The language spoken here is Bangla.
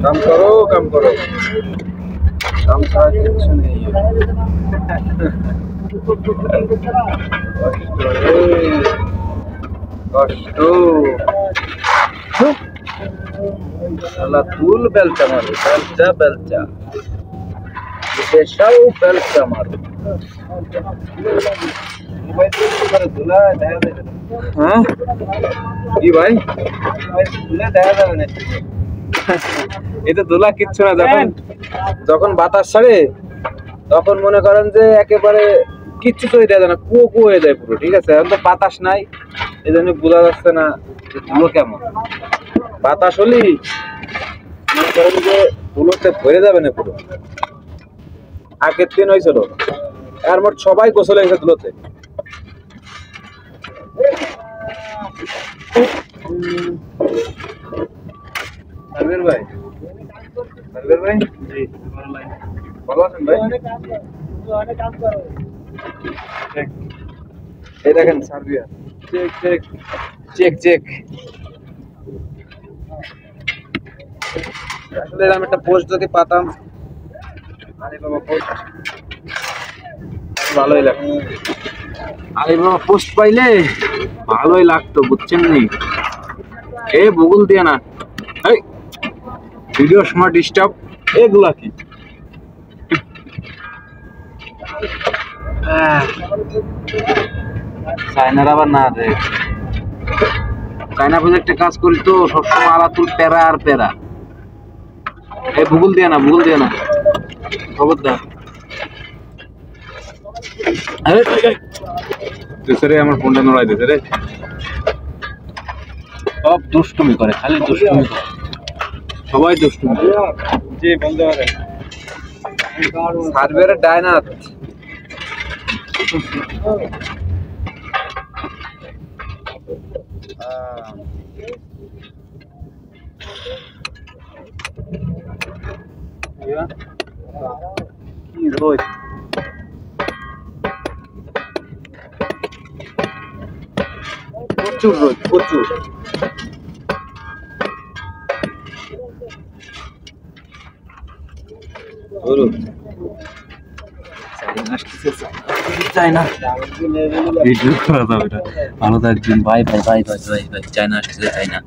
काम करो काम करो, काम ছাড়া কিছু নেই। কষ্ট শালা তুল বেলচা মারো, বেলচা বেলচা দেশাও বেলচা মারো। হ্যাঁ কি ভাই দেখা যাবে না, এটা দোলা কিচ্ছু না। যখন যখন বাতাস ছাড়ে তখন মনে করেন যে একেবারে কিচ্ছু তৈরি হয়ে যায় না, কুয়ো কুয়ো হয়ে যায় পুরো। ঠিক আছে, এখন তো বাতাস নাই, এই জন্য বোঝা যাচ্ছে না যে ধুলো কেমন। বাতাস হলেই মনে করেন যে ধুলোতে ভরে যাবে না পুরো। আগের দিন হয়েছিল আর মোট সবাই গোসল হয়েছে ধুলোতে। ভাই ভাই ভালো আছেন ভাই? এই দেখেন Serbia, check check check check. আসলে এরকম একটা পোস্ট যদি পাতাম, আরে বাবা পোস্ট ভালোই লাগতো। আরে বাবা পোস্ট পাইলে ভালোই লাগতো, বুঝছেন নি? এ বগুল দিয়ে না, এই ভিডিওর সময় ডিস্টার্ব এগুলা কি? চায়নার আবার না দে, চায়না প্রজেক্টে কাজ করি তো সবসময় আলাতুল প্যারা আর প্যারা। এই ভূগোল দিয়ে না, ভূগোল দিয়ে না, খবরদার। রে আমার ফোনটা নড়াই দিয়েছে রে, সব দুষ্টুমি করে, খালি দুষ্টুমি করে, সবাই দুষ্টুমি। জি বলতে পারেন সার্ভেয়ারের ডায়নাথ। কি রোদ, প্রচুর রোদ, প্রচুর। ভালো থাকবেন, bye bye bye bye bye bye. China আসতেছে, চায়না।